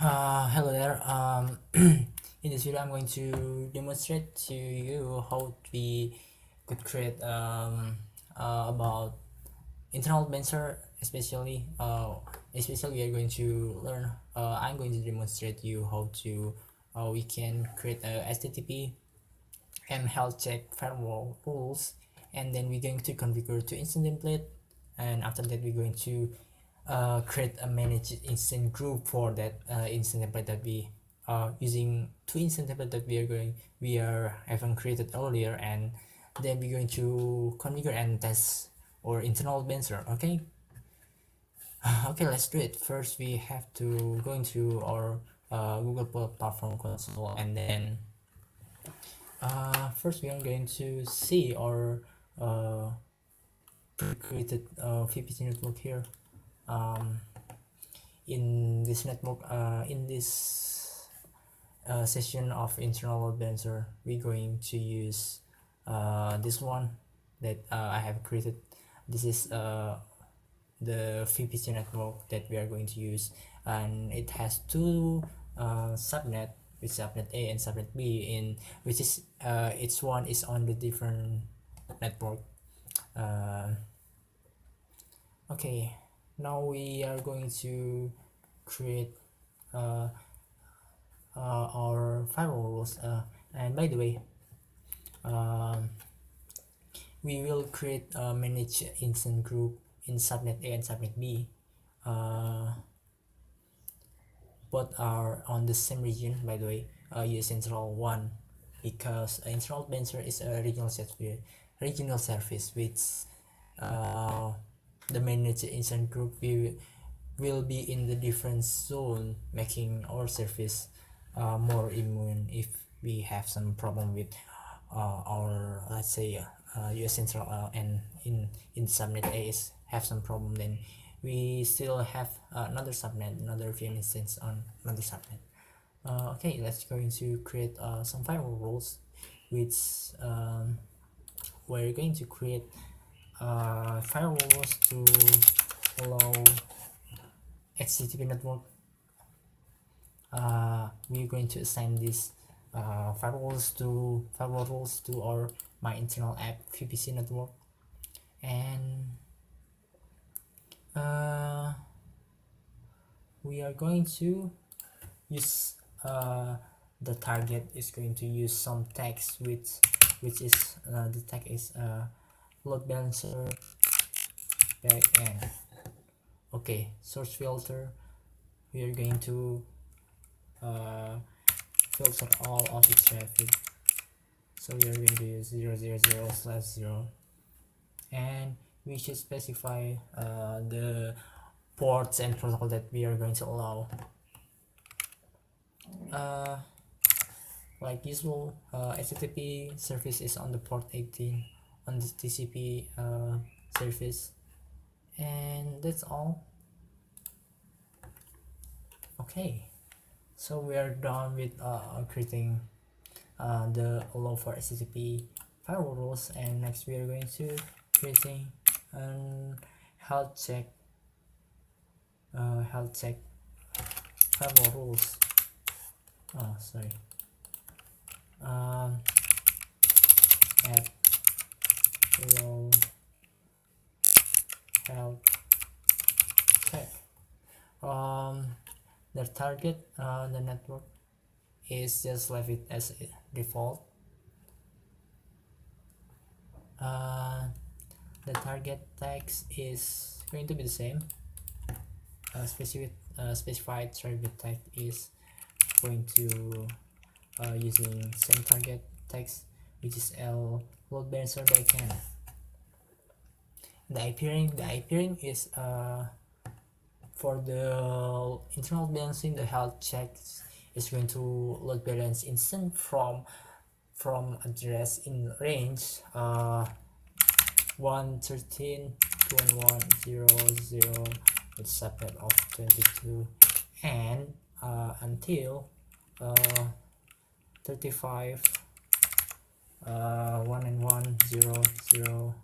Hello there. In this video, I'm going to demonstrate to you how we could create about internal bencher, especially we are going to learn. I'm going to demonstrate you how to we can create a HTTP and health check firewall rules, and then we're going to configure to instant template, and after that we're going to create a managed instant group for that instant template that we using two instant template that we are haven't created earlier, and then we're going to configure and test our internal bencher. Okay. Okay, let's do it. First we have to go into our Google platform console, and then first we are going to see our pre-created VPC network here. In this network, in this session of internal load balancer, we're going to use this one that I have created. This is the VPC network that we are going to use, and it has two subnet, with subnet A and subnet B, in which is each one is on the different network. Okay, now we are going to create our firewall rules, and by the way, we will create a managed instant group in subnet A and subnet B. Both are on the same region, by the way, US Central 1, because internal bencher is a regional service which the managed instant group will be in the different zone, making our service more immune if we have some problem with our, let's say, US Central and in subnet A have some problem, then we still have another subnet, another VM instance on another subnet. Okay, let's go into create some firewall rules, which we're going to create firewall rules to allow HTTP network. We're going to assign these firewall rules to our my internal app VPC network, and we are going to use the target is going to use some text which is the tag is load balancer backend. Okay, source filter, we are going to filter all of its traffic, so we are going to use 000/0, and we should specify the ports and protocol that we are going to allow. Like usual, HTTP service is on the port 18 on the TCP service, and that's all. Okay, so we are done with creating the allow for HTTP firewall rules, and next we are going to creating health check firewall rules. Sorry. App allow health check. The target, the network is just left it as default. The target text is going to be the same. Specified target text is going to using same target text, which is L load balancer backend. The IP ring is for the internal balancing. The health checks is going to load balance instant from address in range 113.1.1.0.0 with subnet of 22, and until 35 1 and 1 0 0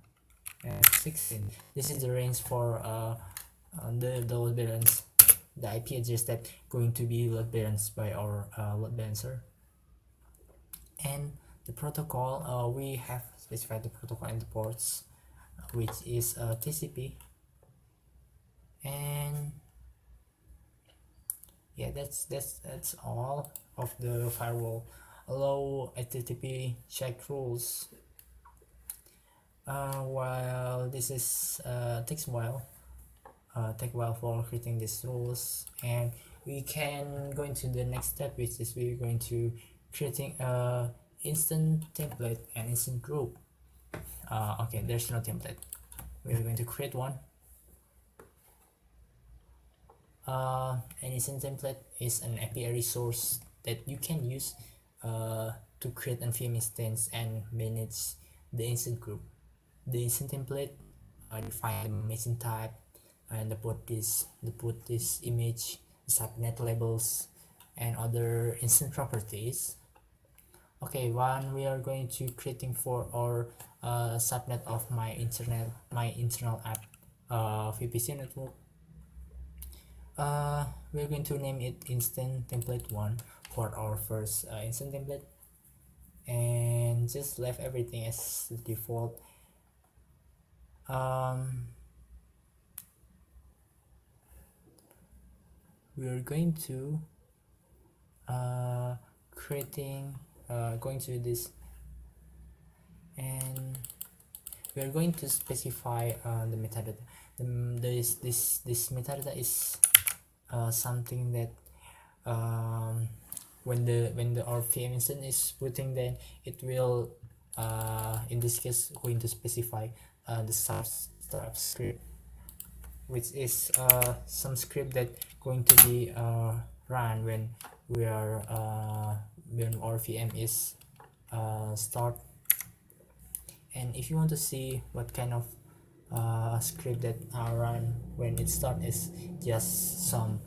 and 16. This is the range for the load balance the IP address that going to be load balanced by our load balancer. And the protocol, we have specified the protocol and the ports, which is TCP. And yeah, that's all of the firewall. Allow HTTP check rules. While this is takes a while, for creating these rules, and we can go into the next step, which is we're going to creating a instant template and instant group. Okay, there's no template. We're going to create one. An instant template is an API resource that you can use to create an VM instance and manage the instant group. The instant template define the machine type and put this image, subnet labels, and other instant properties. Okay, one we are going to creating for our subnet of my internal app VPC network. We're going to name it instant template 1 for our first instant template, and just left everything as the default. We're going to going to this, and we're going to specify the metadata. This metadata is something that when our VM instance is putting, then it will in this case going to specify the startup script, which is some script that going to be run when we are when our VM is start. And if you want to see what kind of script that run when it start, is just some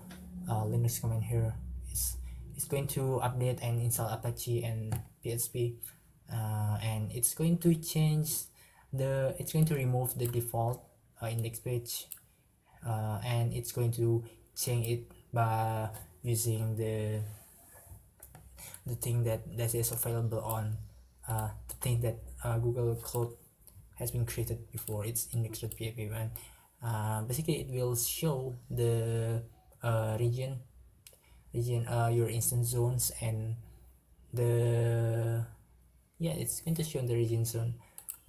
Linux command here. It's going to update and install Apache and PHP, and it's going to change it's going to remove the default index page, and it's going to change it by using the thing that is available on the thing that Google Cloud has been created before. It's index.php, and basically it will show the region your instance zones, and it's going to show the region zone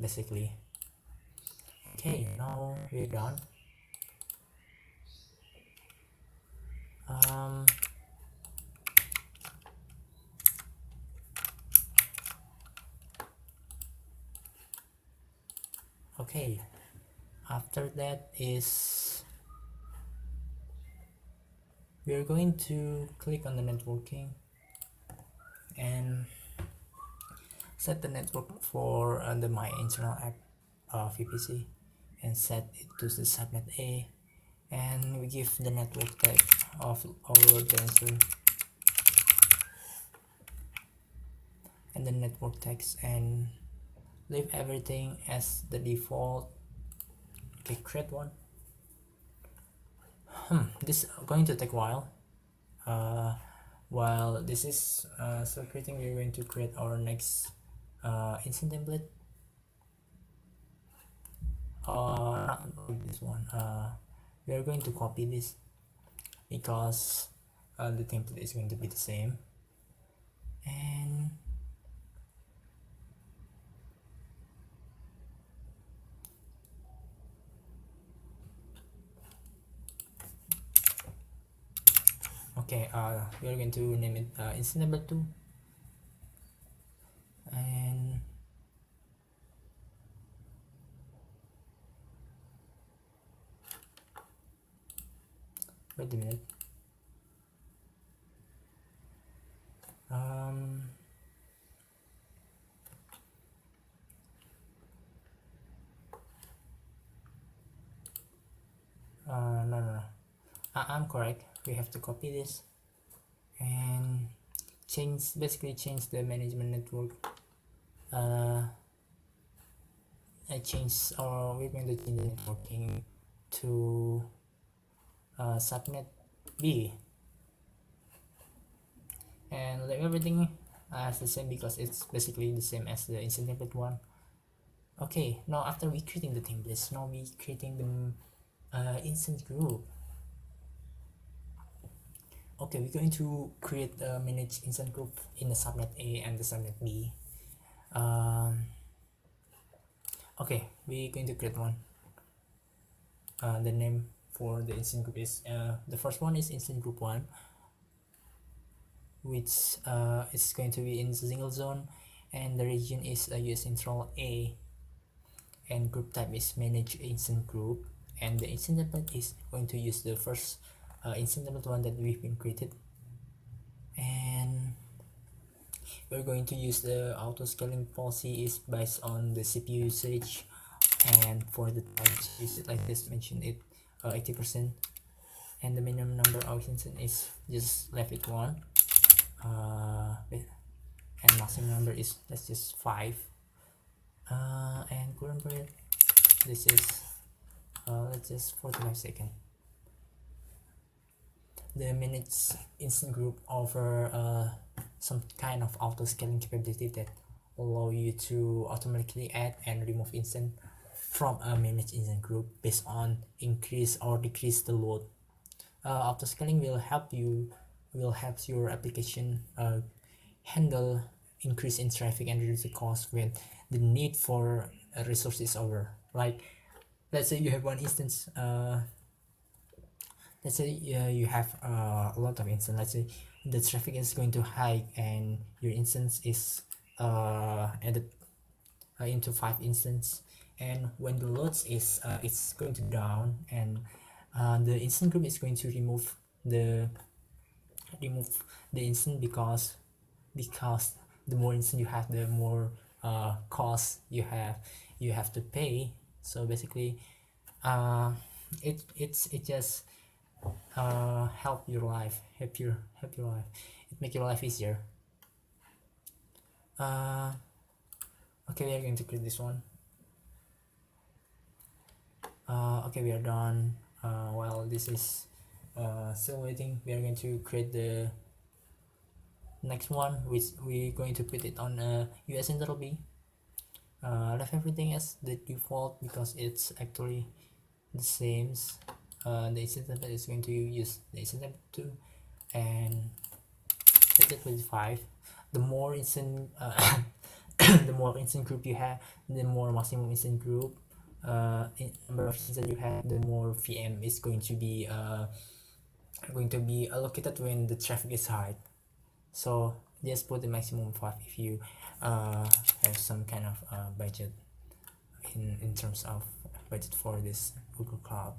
basically. Okay, now we're done. Okay, after that is we're going to click on the networking and set the network for my internal app VPC, and set it to the subnet A, and we give the network tag of our load balancer and the network tags, and leave everything as the default. Okay, create one. This is going to take a while. While this is still creating, we're going to create our next instant template. Not this one. We are going to copy this because the template is going to be the same. And okay, we are going to name it instant template 2, and wait a minute. No. I'm correct. We have to copy this and basically change the management network. We're going to change the networking to subnet B, and leave everything as the same because it's basically the same as the instant template one. Okay, now after we creating the templates, now we creating the instant group. Okay, we're going to create a manage instant group in the subnet A and the subnet B. Okay, we're going to create one. The name for the instant group is the first one is instant group 1, which is going to be in single zone, and the region is US Central A, and group type is manage instant group, and the instant template is going to use the first instant template one that we've been created, and we're going to use the auto scaling policy is based on the CPU usage, and for the target use it like this, mention it 80%, and the minimum number of instance is just left it 1, and maximum number is let's just 5, and current period this is let's just 45 seconds. The manage instant group offer some kind of auto scaling capability that allow you to automatically add and remove instant from a managed instant group based on increase or decrease the load. Auto scaling will help your application handle increase in traffic and reduce the cost when the need for a resource is over. Like let's say you have one instance, let's say you have a lot of instance. Let's say the traffic is going to high and your instance is added into 5 instance, and when the loads is it's going to down, and the instant group is going to remove the instant because the more instant you have, the more cost you have to pay. So basically it just help your life, it make your life easier. Okay, we are going to create this one. Okay, we are done. While this is still waiting, we are going to create the next one, which we're going to put it on US Central B. Left everything as the default because it's actually the same. The instant template is going to use the instant template 2, and set it with 5. The more instant the more instant group you have, the more maximum instant group number of instances you have, the more VM is going to be allocated when the traffic is high. So just put the maximum 5 if you have some kind of budget in terms of budget for this Google Cloud,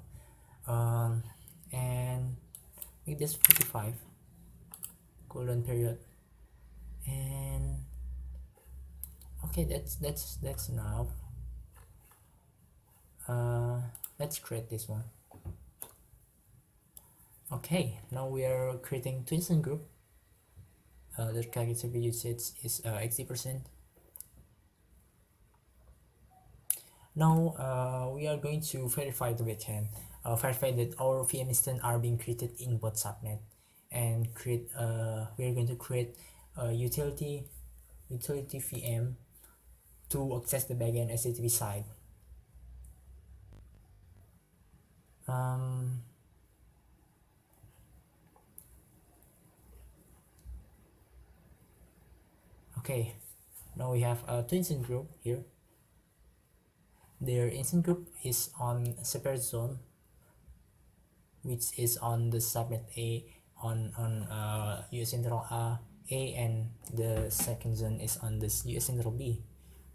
and make this 45 golden period. And okay, that's enough. Let's create this one. Okay, now we are creating two instant group. The target usage is 80%. Now we are going to verify the backend, verify that our VM instance are being created in both subnet, and create we are going to create a utility VM to access the backend HTTP side. Okay, now we have two instant group here. Their instant group is on a separate zone, which is on the subnet A on US Central A, and the second zone is on this US Central B.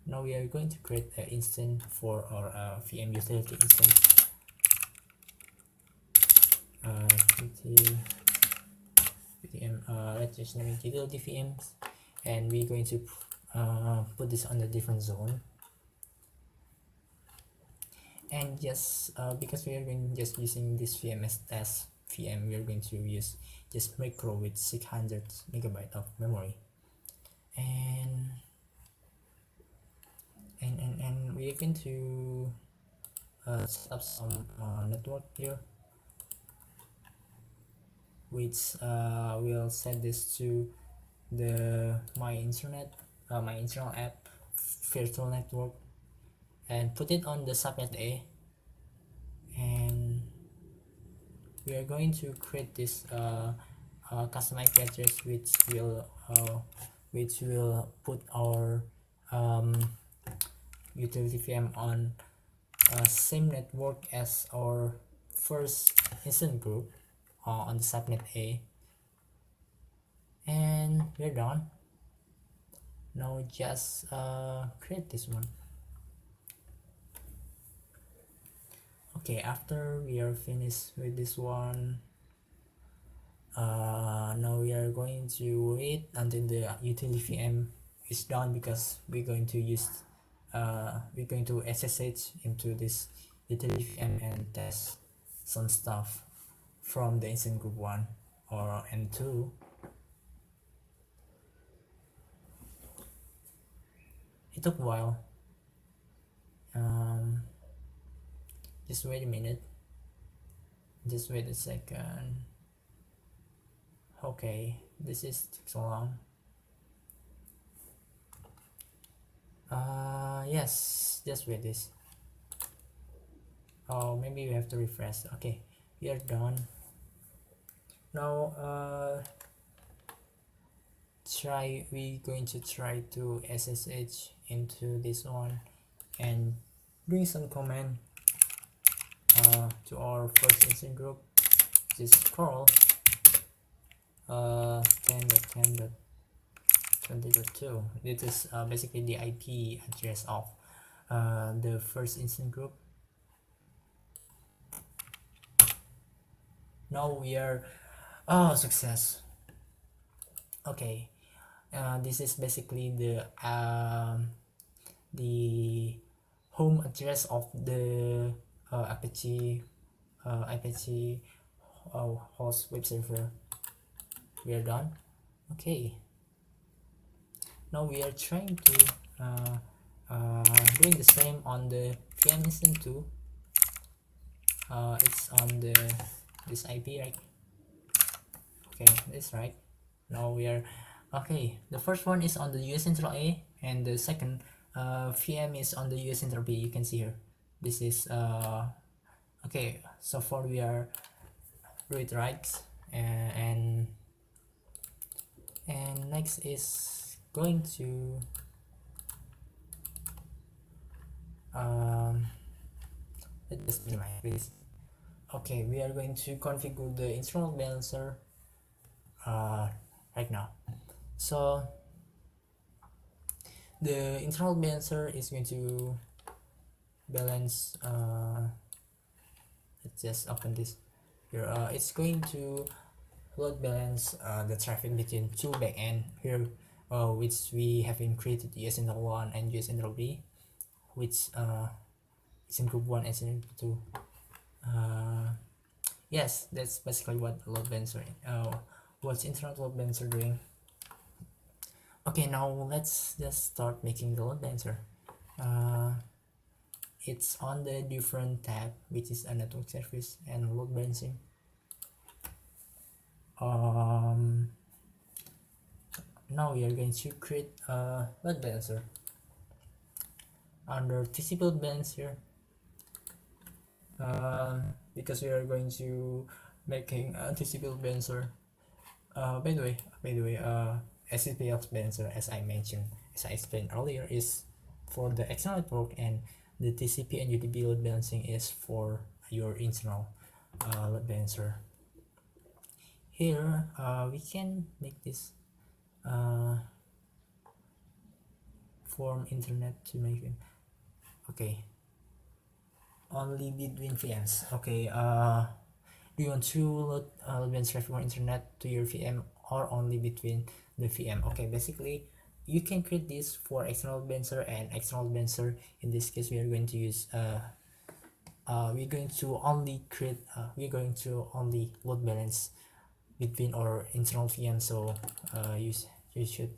Now we are going to create an instance for our VM utility instance. Let's just name it utility VMs, and we're going to put this on a different zone. And just because we are just using this VM as test VM, we are going to use just micro with 600 megabyte of memory, and we are going to set up some network here. which will set this to the my internal app virtual network, and put it on the subnet A, and we are going to create this custom IP address which will put our utility VM on same network as our first instance group on the subnet A, and we're done. Now just create this one. Okay, after we are finished with this one, now we are going to wait until the utility VM is done, because we're going to use we're going to SSH into this utility VM and test some stuff from the instance group 1 or N2. It took a while. Just wait a minute, just wait a second. Okay, this is so long. Yes, just wait this. Oh, maybe we have to refresh. Okay, we are done. Now we going to try to SSH into this one and doing some command to our first instance group. Just scroll 10.10.20.2. This is basically the IP address of the first instance group. Now we are success. Okay, this is basically the home address of the Apache host web server. We are done. Okay, now we are trying to doing the same on the VM instance 2. It's on this IP, right? Okay, that's right. Now we are okay. The first one is on the US Central A, and the second VM is on the US Central B. You can see here. This is okay. So far we are do it right, and next is going to let's just minimize this. Okay, we are going to configure the internal balancer right now. So the internal balancer is going to balance let's just open this here. It's going to load balance the traffic between two backend here, which we have created US Central 1 and US Central B, which is in group 1 and in group 2. Yes, that's basically what load balancer what's internal load balancer doing. Okay, now let's just start making the load balancer. It's on the different tab, which is a network service and load balancing. Now we are going to create a load balancer under TCP load balancer, because we are going to making a TCP load balancer. By the way, SCP load balancer, as I mentioned, as I explained earlier, is for the external network, and the TCP and UDP load balancing is for your internal load balancer. Here we can make this form internet to make it. Okay, only between VMs. Okay, do you want to load balancer for internet to your VM or only between the VM? Okay, basically you can create this for external balancer and external balancer. In this case, we are going to use we're going to only create we're going to only load balance between our internal VM. So you should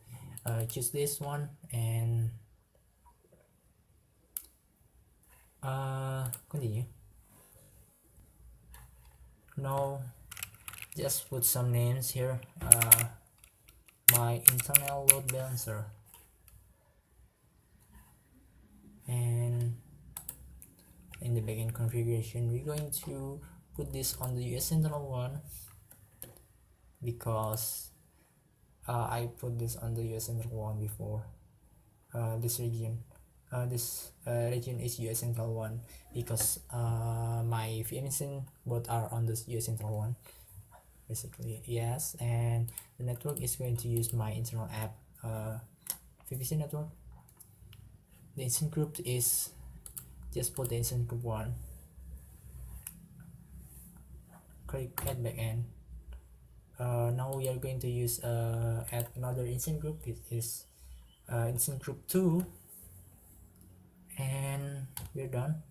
choose this one and continue. Now just put some names here. My internal load balancer, and in the backend configuration we're going to put this on the US Central one, because I put this on the US Central one before. This region is US Central one, because my VM instance both are on the US Central one basically. Yes, and the network is going to use my internal app VPC network. The instance group is just put the instance group 1, click add backend. Now we are going to use add another instance group. It is instance group 2, and we're done.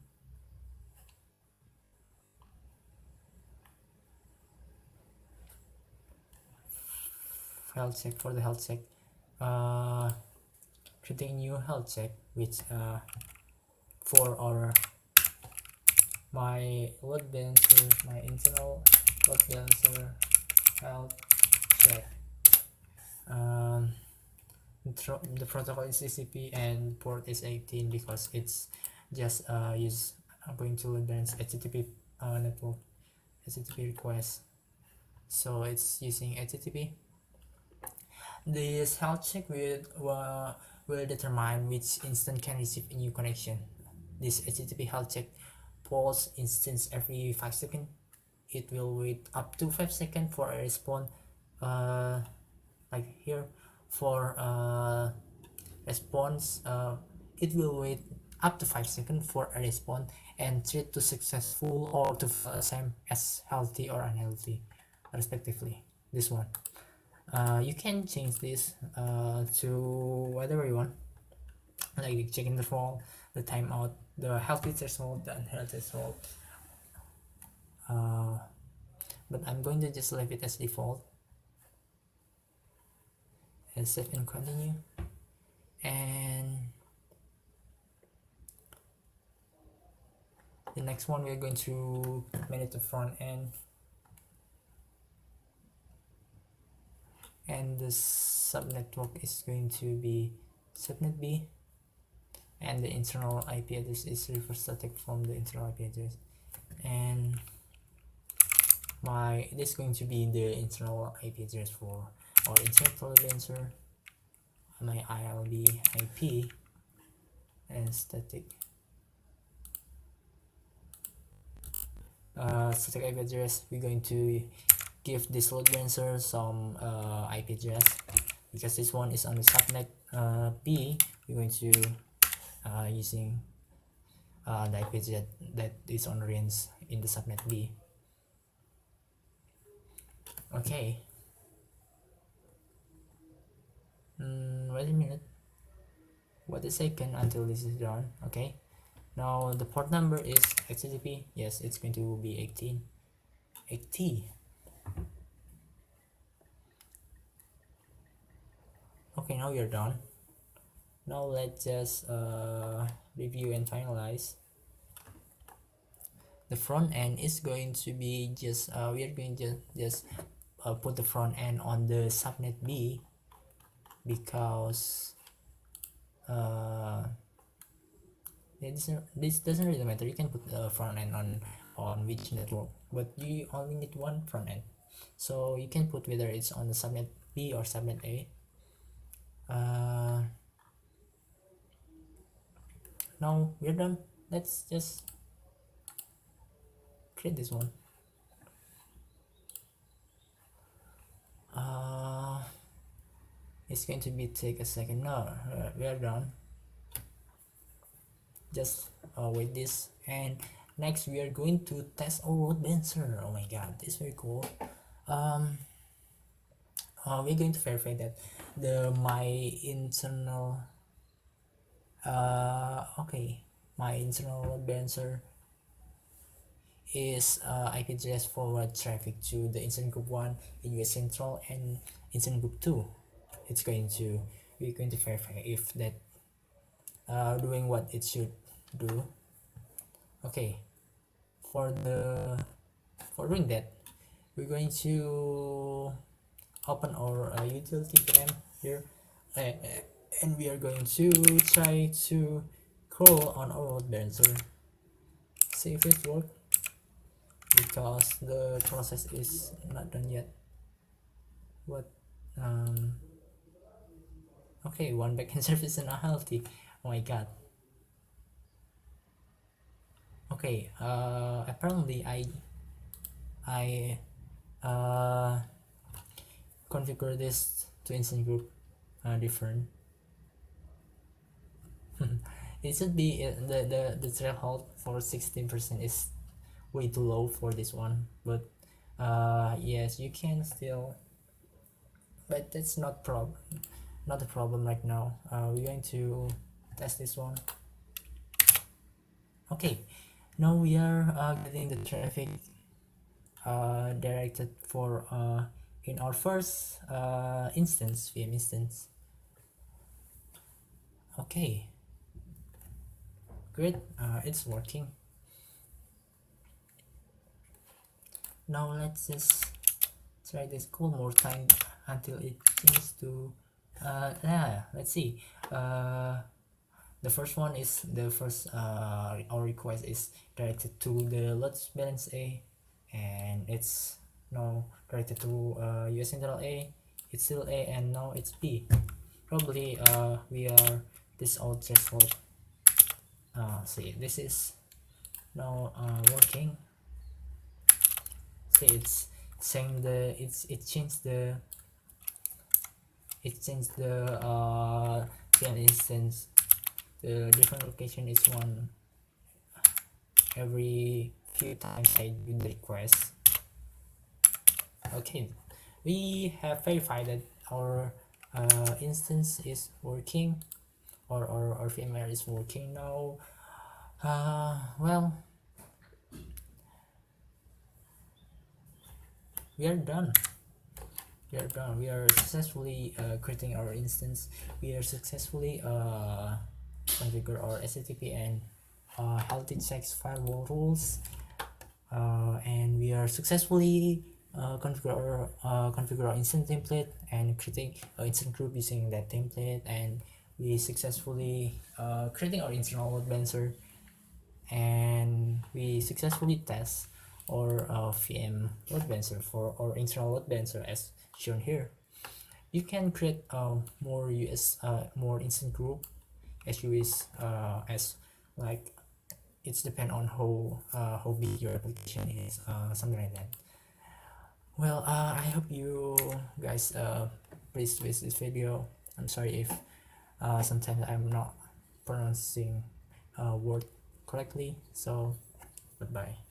Health check. For the health check, creating new health check, which for our my load balancer, my internal load balancer health check. The protocol is TCP and port is 18, because it's just going to load balance HTTP network, HTTP request, so it's using HTTP. This health check will determine which instance can receive a new connection. This HTTP health check pulls instance every 5 seconds. It will wait up to 5 seconds for a response, like here. For response, it will wait up to 5 seconds for a response and treat to successful or to same as healthy or unhealthy respectively. This one, you can change this to whatever you want, like check interval, the timeout, the healthy threshold, the unhealthy threshold, but I'm going to just leave it as default and save and continue. And the next one, we're going to manage the front end, and the subnetwork is going to be subnet B, and the internal IP address is reverse static from the internal IP address, and this is going to be the internal IP address for our internet load balancer, my ILB IP, and static static IP address. We're going to give this load balancer some IP address, because this one is on the subnet B. We're going to using the IP address that is on range in the subnet B. Okay. Wait a minute. Wait a second until this is done. Okay. Now the port number is HTTP. Yes, it's going to be 18. 80. Okay, now you're done. Now let's just review and finalize. The front end is going to be just we are going to just put the front end on the subnet B, because this doesn't really matter. You can put the front end on which network, but you only need one front end, so you can put whether it's on the subnet B or subnet A. Now we're done. Let's just create this one. It's going to be take a second. No, we are done. Just wait this, and next we are going to test our load balancer. Oh my god, this is very cool. We're going to verify that my internal my internal load balancer is IP address forward traffic to the instance group 1 in US Central and instance group 2. We're going to verify if that doing what it should do. Okay, for doing that, we're going to open our utility VM here, and we are going to try to crawl on our load balancer, see if it works, because the process is not done yet. What okay, one backend service is not healthy. Oh my god. Okay, apparently I configure this to instant group different. It should be the threshold for 16% is way too low for this one, but yes, you can still, but that's not a problem right now. We're going to test this one. Okay, now we are getting the traffic directed for in our first instance, VM instance. Okay, great, it's working. Now let's just try this call more time until it seems to let's see. The first one is the first our request is directed to the load balance A, and it's now directed to US Central A. It's still A, and now it's B. Probably we are this old threshold. See, this is now working. See, it's saying it changed the VM instance. The different location is one every few times I do the request. Okay, we have verified that our instance is working, or our VMware is working now. Well, we are done. We are successfully creating our instance. We are successfully configure our HTTP and healthy checks firewall rules, and we are successfully configure our instant template and creating an instant group using that template, and we successfully creating our internal load balancer, and we successfully test our VM load balancer for our internal load balancer as shown here. You can create more more instant group as you wish, as like it's depend on how big your application is, something like that. Well, I hope you guys pleased with this video. I'm sorry if sometimes I'm not pronouncing word correctly, so goodbye.